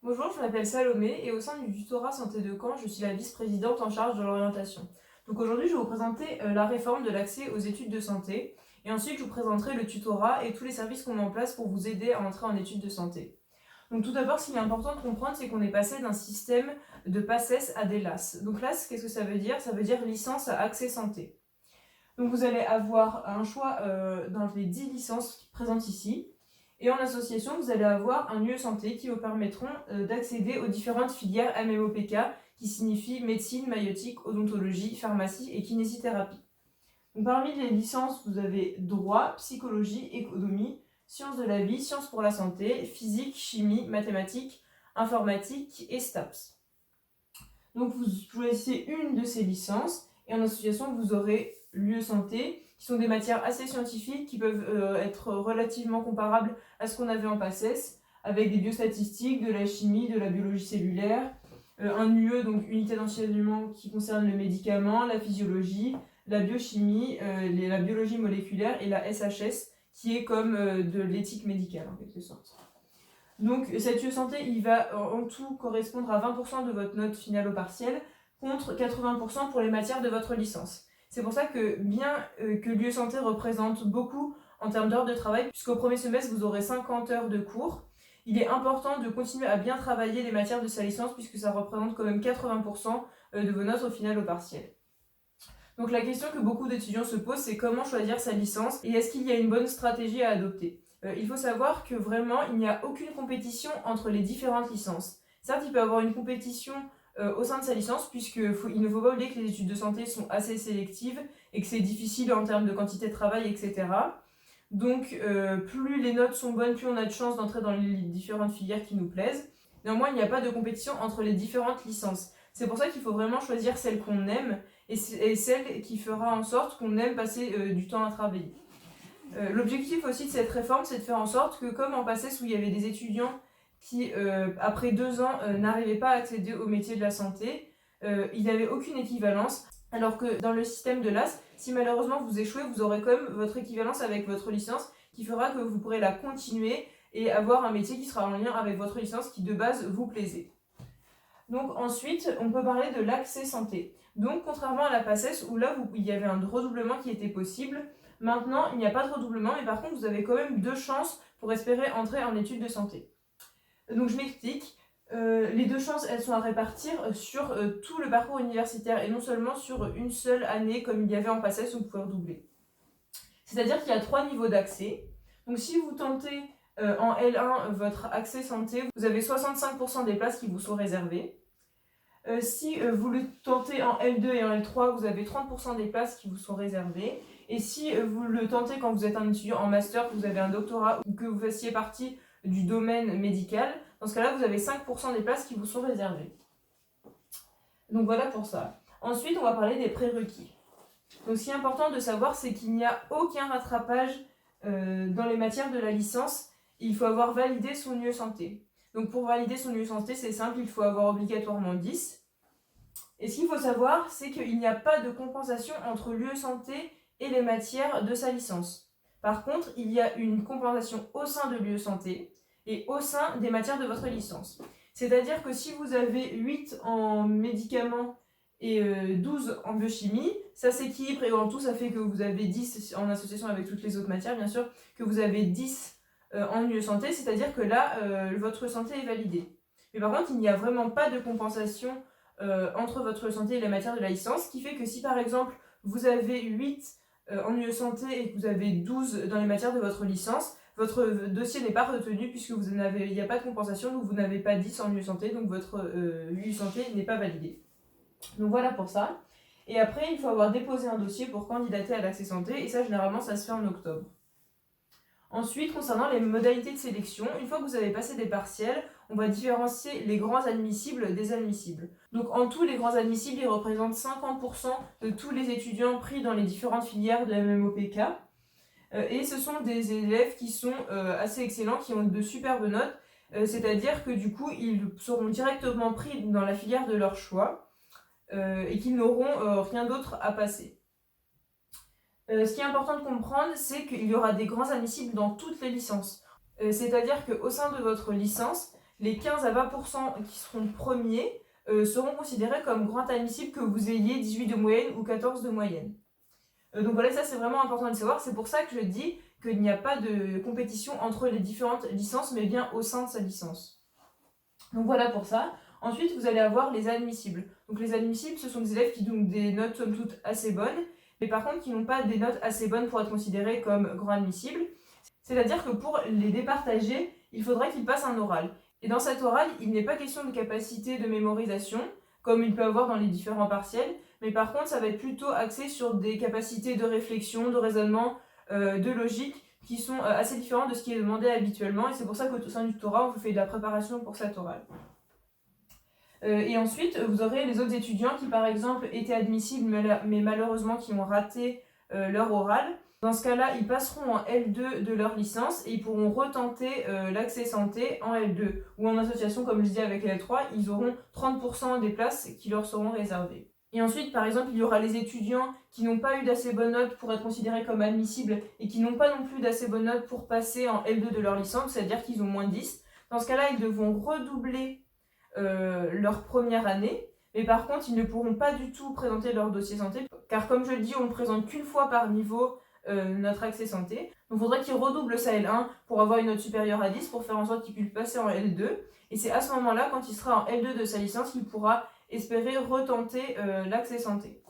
Bonjour, je m'appelle Salomé et au sein du tutorat santé de Caen, je suis la vice-présidente en charge de l'orientation. Donc aujourd'hui, je vais vous présenter la réforme de l'accès aux études de santé et ensuite je vous présenterai le tutorat et tous les services qu'on met en place pour vous aider à entrer en études de santé. Donc tout d'abord, ce qu'il est important de comprendre, c'est qu'on est passé d'un système de PACES à des LAS. Donc LAS, qu'est-ce que ça veut dire? Ça veut dire licence à accès santé. Donc vous allez avoir un choix dans les 10 licences présentes ici. Et en association, vous allez avoir un lieu santé qui vous permettront d'accéder aux différentes filières MMOPK, qui signifie médecine, maïeutique, odontologie, pharmacie et kinésithérapie. Donc, parmi les licences, vous avez droit, psychologie, économie, sciences de la vie, sciences pour la santé, physique, chimie, mathématiques, informatique et STAPS. Donc vous choisissez une de ces licences et en association, vous aurez lieu santé, qui sont des matières assez scientifiques qui peuvent être relativement comparables à ce qu'on avait en PACES, avec des biostatistiques, de la chimie, de la biologie cellulaire, un UE, donc unité d'enseignement qui concerne le médicament, la physiologie, la biochimie, la biologie moléculaire et la SHS, qui est comme de l'éthique médicale en quelque sorte. Donc cette UE santé, il va en tout correspondre à 20% de votre note finale au partiel, contre 80% pour les matières de votre licence. C'est pour ça que bien que l'UE santé représente beaucoup en termes d'heures de travail, puisqu'au premier semestre, vous aurez 50 heures de cours, il est important de continuer à bien travailler les matières de sa licence, puisque ça représente quand même 80% de vos notes au final au partiel. Donc la question que beaucoup d'étudiants se posent, c'est comment choisir sa licence et est-ce qu'il y a une bonne stratégie à adopter. Il faut savoir que vraiment, il n'y a aucune compétition entre les différentes licences. Certes, il peut y avoir une compétition au sein de sa licence, puisqu'il ne faut pas oublier que les études de santé sont assez sélectives et que c'est difficile en termes de quantité de travail, etc. Donc, plus les notes sont bonnes, plus on a de chances d'entrer dans les différentes filières qui nous plaisent. Néanmoins, il n'y a pas de compétition entre les différentes licences. C'est pour ça qu'il faut vraiment choisir celle qu'on aime et celle qui fera en sorte qu'on aime passer du temps à travailler. L'objectif aussi de cette réforme, c'est de faire en sorte que, comme en PACES où il y avait des étudiants qui, après 2 ans, n'arrivaient pas à accéder au métier de la santé, il n'y avait aucune équivalence. Alors que dans le système de l'AS, si malheureusement vous échouez, vous aurez quand même votre équivalence avec votre licence qui fera que vous pourrez la continuer et avoir un métier qui sera en lien avec votre licence qui de base vous plaisait. Donc ensuite, on peut parler de l'accès santé. Donc contrairement à la PACES où là il y avait un redoublement qui était possible, maintenant il n'y a pas de redoublement mais par contre vous avez quand même 2 chances pour espérer entrer en études de santé. Donc je m'explique. Les 2 chances, elles sont à répartir sur tout le parcours universitaire et non seulement sur une seule année comme il y avait en PACES où vous pouvez redoubler. C'est-à-dire qu'il y a 3 niveaux d'accès. Donc si vous tentez en L1 votre accès santé, vous avez 65% des places qui vous sont réservées. Si vous le tentez en L2 et en L3, vous avez 30% des places qui vous sont réservées. Et si vous le tentez quand vous êtes un étudiant en master, que vous avez un doctorat ou que vous fassiez partie du domaine médical, dans ce cas-là, vous avez 5% des places qui vous sont réservées. Donc voilà pour ça. Ensuite, on va parler des prérequis. Donc ce qui est important de savoir, c'est qu'il n'y a aucun rattrapage dans les matières de la licence. Il faut avoir validé son UE santé. Donc pour valider son UE santé, c'est simple, il faut avoir obligatoirement 10. Et ce qu'il faut savoir, c'est qu'il n'y a pas de compensation entre l'UE santé et les matières de sa licence. Par contre, il y a une compensation au sein de l'UE santé et au sein des matières de votre licence. C'est-à-dire que si vous avez 8 en médicaments et 12 en biochimie, ça s'équilibre et en tout ça fait que vous avez 10 en association avec toutes les autres matières, bien sûr, que vous avez 10 en UE santé, c'est-à-dire que là, votre santé est validée. Mais par contre, il n'y a vraiment pas de compensation entre votre santé et la matière de la licence, ce qui fait que si par exemple vous avez 8 en UE santé et que vous avez 12 dans les matières de votre licence, votre dossier n'est pas retenu puisque il n'y a pas de compensation, donc vous n'avez pas 10 en UE santé, donc votre UE santé n'est pas validé. Donc voilà pour ça. Et après, il faut avoir déposé un dossier pour candidater à l'accès santé, et ça généralement ça se fait en octobre. Ensuite, concernant les modalités de sélection, une fois que vous avez passé des partiels, on va différencier les grands admissibles des admissibles. Donc en tout, les grands admissibles, ils représentent 50% de tous les étudiants pris dans les différentes filières de MMOPK. Et ce sont des élèves qui sont assez excellents, qui ont de superbes notes, c'est-à-dire que du coup, ils seront directement pris dans la filière de leur choix et qu'ils n'auront rien d'autre à passer. Ce qui est important de comprendre, c'est qu'il y aura des grands admissibles dans toutes les licences. C'est-à-dire qu'au sein de votre licence, Les 15 à 20% qui seront premiers seront considérés comme grand admissibles que vous ayez 18 de moyenne ou 14 de moyenne. Donc voilà, ça c'est vraiment important de le savoir. C'est pour ça que je dis qu'il n'y a pas de compétition entre les différentes licences, mais bien au sein de sa licence. Donc voilà pour ça. Ensuite, vous allez avoir les admissibles. Donc les admissibles, ce sont des élèves qui ont des notes somme toute assez bonnes, mais par contre qui n'ont pas des notes assez bonnes pour être considérés comme grand admissibles. C'est-à-dire que pour les départager, il faudrait qu'ils passent un oral. Et dans cet oral, il n'est pas question de capacité de mémorisation, comme il peut avoir dans les différents partiels, mais par contre, ça va être plutôt axé sur des capacités de réflexion, de raisonnement, de logique, qui sont assez différentes de ce qui est demandé habituellement, et c'est pour ça qu'au sein du tutorat, on vous fait de la préparation pour cet oral. Et ensuite, vous aurez les autres étudiants qui, par exemple, étaient admissibles, mais malheureusement qui ont raté leur oral. Dans ce cas-là, ils passeront en L2 de leur licence et ils pourront retenter l'accès santé en L2 ou en association, comme je disais avec L3, ils auront 30% des places qui leur seront réservées. Et ensuite, par exemple, il y aura les étudiants qui n'ont pas eu d'assez bonnes notes pour être considérés comme admissibles et qui n'ont pas non plus d'assez bonnes notes pour passer en L2 de leur licence, c'est-à-dire qu'ils ont moins 10. Dans ce cas-là, ils devront redoubler leur première année, mais par contre, ils ne pourront pas du tout présenter leur dossier santé, car comme je le dis, on ne présente qu'une fois par niveau notre accès santé. Donc il faudrait qu'ils redoublent sa L1 pour avoir une note supérieure à 10 pour faire en sorte qu'il puisse passer en L2. Et c'est à ce moment-là, quand il sera en L2 de sa licence, qu'il pourra espérer retenter l'accès santé.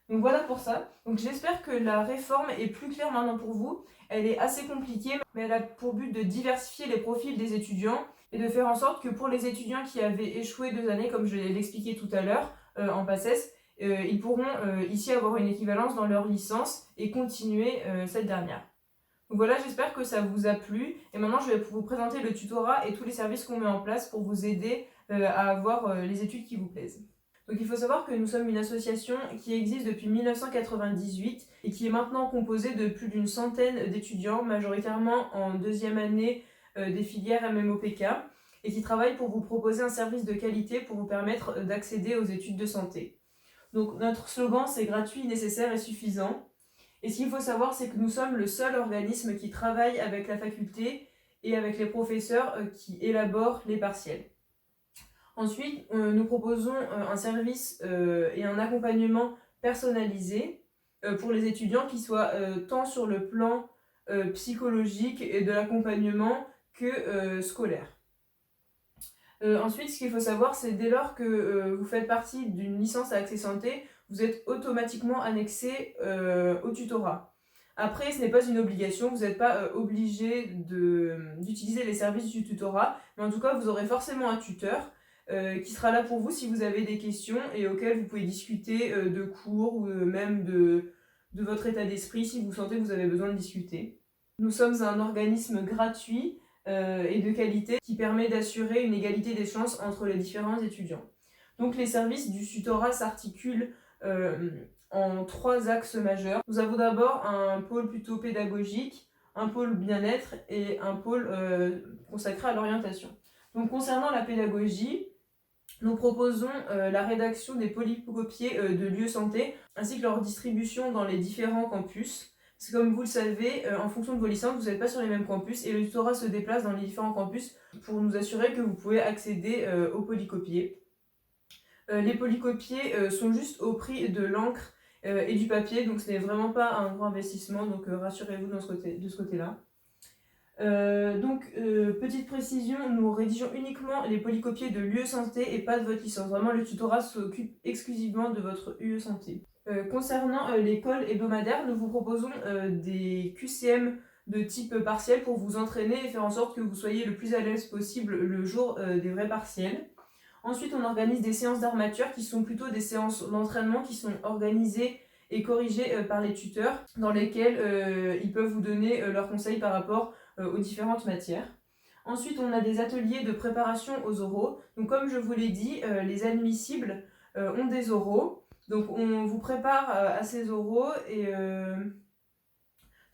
Donc voilà pour ça. Donc j'espère que la réforme est plus claire maintenant pour vous. Elle est assez compliquée, mais elle a pour but de diversifier les profils des étudiants et de faire en sorte que pour les étudiants qui avaient échoué 2 années, comme je l'ai expliqué tout à l'heure, en PACES, ils pourront ici avoir une équivalence dans leur licence et continuer cette dernière. Donc voilà, j'espère que ça vous a plu. Et maintenant, je vais vous présenter le tutorat et tous les services qu'on met en place pour vous aider à avoir les études qui vous plaisent. Donc il faut savoir que nous sommes une association qui existe depuis 1998 et qui est maintenant composée de plus d'une centaine d'étudiants, majoritairement en 2e année des filières MMOPK, et qui travaillent pour vous proposer un service de qualité pour vous permettre d'accéder aux études de santé. Donc notre slogan, c'est gratuit, nécessaire et suffisant. Et ce qu'il faut savoir, c'est que nous sommes le seul organisme qui travaille avec la faculté et avec les professeurs qui élaborent les partiels. Ensuite, nous proposons un service et un accompagnement personnalisé pour les étudiants qui soient tant sur le plan psychologique et de l'accompagnement que scolaire. Ensuite, ce qu'il faut savoir, c'est dès lors que vous faites partie d'une licence à accès santé, vous êtes automatiquement annexé au tutorat. Après, ce n'est pas une obligation, vous n'êtes pas obligé d'utiliser les services du tutorat, mais en tout cas, vous aurez forcément un tuteur qui sera là pour vous si vous avez des questions et auxquelles vous pouvez discuter de cours ou même de votre état d'esprit si vous sentez que vous avez besoin de discuter. Nous sommes un organisme gratuit et de qualité qui permet d'assurer une égalité des chances entre les différents étudiants. Donc les services du tutorat s'articulent en 3 axes majeurs. Nous avons d'abord un pôle plutôt pédagogique, un pôle bien-être et un pôle consacré à l'orientation. Donc concernant la pédagogie, nous proposons la rédaction des polycopiés de lieux santé ainsi que leur distribution dans les différents campus. Parce que comme vous le savez, en fonction de vos licences, vous n'êtes pas sur les mêmes campus et le tutorat se déplace dans les différents campus pour nous assurer que vous pouvez accéder aux polycopiés. Les polycopiés sont juste au prix de l'encre et du papier, donc ce n'est vraiment pas un grand investissement, donc rassurez-vous de ce côté-là. Petite précision, nous rédigeons uniquement les polycopiés de l'UE Santé et pas de votre licence. Vraiment, le tutorat s'occupe exclusivement de votre UE Santé. Concernant l'école hebdomadaire, nous vous proposons des QCM de type partiel pour vous entraîner et faire en sorte que vous soyez le plus à l'aise possible le jour des vrais partiels. Ensuite, on organise des séances d'armature qui sont plutôt des séances d'entraînement qui sont organisées et corrigées par les tuteurs, dans lesquelles ils peuvent vous donner leurs conseils par rapport aux différentes matières. Ensuite, on a des ateliers de préparation aux oraux. Donc comme je vous l'ai dit, les admissibles ont des oraux. Donc on vous prépare à ces oraux et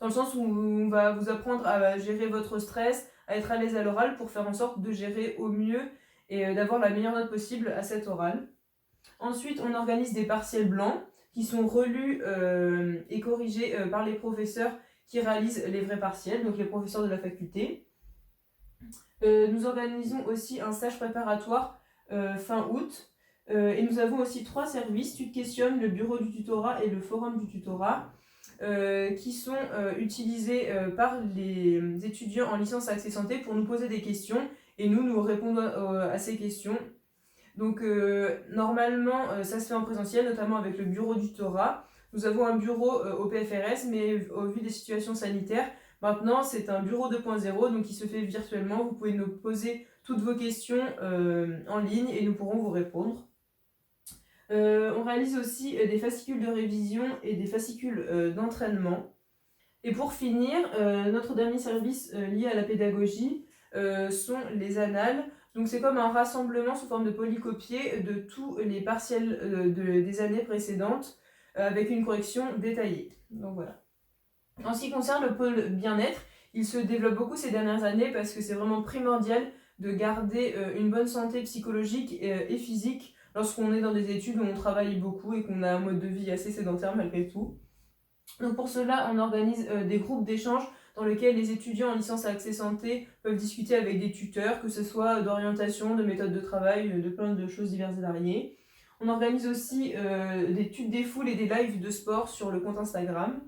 dans le sens où on va vous apprendre à gérer votre stress, à être à l'aise à l'oral pour faire en sorte de gérer au mieux et d'avoir la meilleure note possible à cet oral. Ensuite, on organise des partiels blancs qui sont relus et corrigés par les professeurs qui réalisent les vrais partiels, donc les professeurs de la faculté. Nous organisons aussi un stage préparatoire fin août. Et nous avons aussi 3 services, Tu te questionnes, le bureau du tutorat et le forum du tutorat, qui sont utilisés par les étudiants en licence Accès Santé pour nous poser des questions et nous répondons à ces questions. Donc normalement ça se fait en présentiel, notamment avec le bureau du tutorat. Nous avons un bureau au PFRS, mais au vu des situations sanitaires, maintenant c'est un bureau 2.0, donc qui se fait virtuellement. Vous pouvez nous poser toutes vos questions en ligne et nous pourrons vous répondre. On réalise aussi des fascicules de révision et des fascicules d'entraînement. Et pour finir, notre dernier service lié à la pédagogie sont les annales. Donc c'est comme un rassemblement sous forme de polycopié de tous les partiels des années précédentes avec une correction détaillée. Donc voilà. En ce qui concerne le pôle bien-être, il se développe beaucoup ces dernières années parce que c'est vraiment primordial de garder une bonne santé psychologique et physique lorsqu'on est dans des études où on travaille beaucoup et qu'on a un mode de vie assez sédentaire malgré tout. Donc pour cela, on organise des groupes d'échange dans lesquels les étudiants en licence à accès santé peuvent discuter avec des tuteurs, que ce soit d'orientation, de méthode de travail, de plein de choses diverses et variées. On organise aussi des tudes des foules et des lives de sport sur le compte Instagram.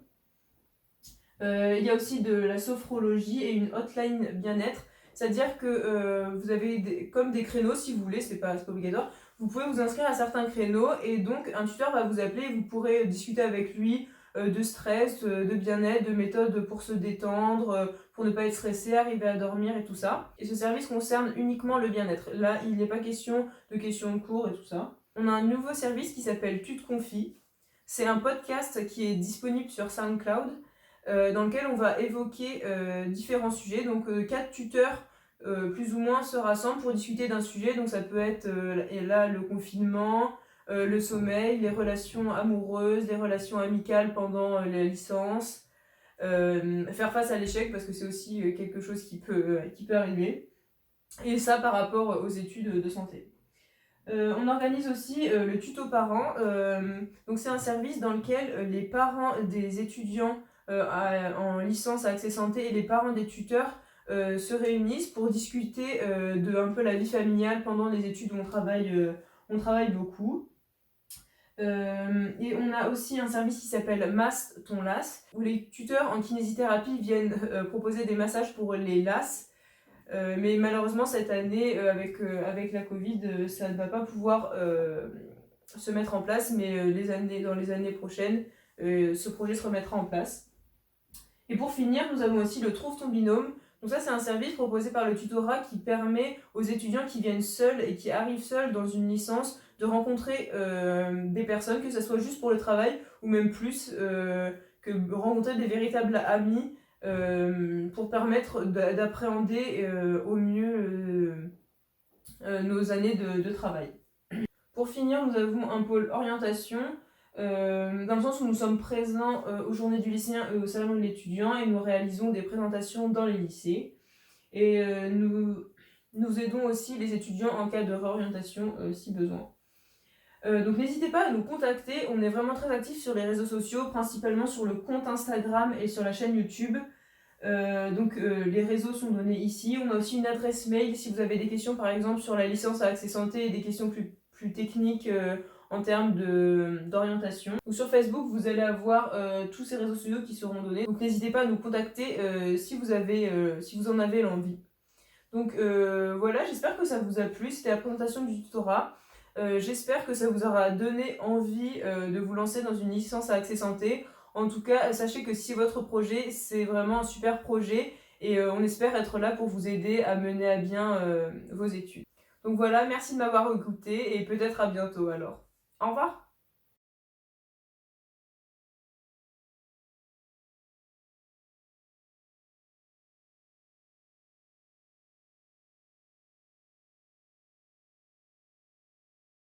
Il y a aussi de la sophrologie et une hotline bien-être, c'est-à-dire que vous avez comme des créneaux si vous voulez, c'est pas obligatoire, vous pouvez vous inscrire à certains créneaux et donc un tuteur va vous appeler et vous pourrez discuter avec lui de stress, de bien-être, de méthodes pour se détendre, pour ne pas être stressé, arriver à dormir et tout ça. Et ce service concerne uniquement le bien-être. Là, il n'est pas question de cours et tout ça. On a un nouveau service qui s'appelle Tu te confies. C'est un podcast qui est disponible sur SoundCloud dans lequel on va évoquer différents sujets. Donc 4 tuteurs plus ou moins se rassemblent pour discuter d'un sujet. Donc ça peut être là le confinement, le sommeil, les relations amoureuses, les relations amicales pendant la licence, faire face à l'échec parce que c'est aussi quelque chose qui peut arriver. Et ça par rapport aux études de santé. On organise aussi le tuto parents. Donc c'est un service dans lequel les parents des étudiants en licence à accès santé et les parents des tuteurs se réunissent pour discuter de un peu la vie familiale pendant les études où on travaille beaucoup. Et on a aussi un service qui s'appelle Masse ton LAS, où les tuteurs en kinésithérapie viennent proposer des massages pour les LAS. Mais malheureusement cette année avec la Covid ça ne va pas pouvoir se mettre en place, mais dans les années prochaines ce projet se remettra en place. Et pour finir, nous avons aussi le Trouve ton binôme. Donc ça c'est un service proposé par le tutorat qui permet aux étudiants qui viennent seuls et qui arrivent seuls dans une licence de rencontrer des personnes, que ce soit juste pour le travail ou même plus, que rencontrer des véritables amis pour permettre d'appréhender au mieux nos années de travail. Pour finir, nous avons un pôle orientation, dans le sens où nous sommes présents aux journées du lycéen et au salon de l'étudiant et nous réalisons des présentations dans les lycées. Et nous aidons aussi les étudiants en cas de réorientation si besoin. Donc n'hésitez pas à nous contacter, on est vraiment très actifs sur les réseaux sociaux, principalement sur le compte Instagram et sur la chaîne YouTube. Les réseaux sont donnés ici. On a aussi une adresse mail si vous avez des questions par exemple sur la licence à accès santé et des questions plus techniques en termes d'orientation. Ou sur Facebook, vous allez avoir tous ces réseaux sociaux qui seront donnés. Donc n'hésitez pas à nous contacter si vous en avez l'envie. Donc voilà, j'espère que ça vous a plu. C'était la présentation du tutorat. J'espère que ça vous aura donné envie de vous lancer dans une licence à accès santé. En tout cas, sachez que si votre projet, c'est vraiment un super projet et on espère être là pour vous aider à mener à bien vos études. Donc voilà, merci de m'avoir écouté et peut-être à bientôt alors. Au revoir!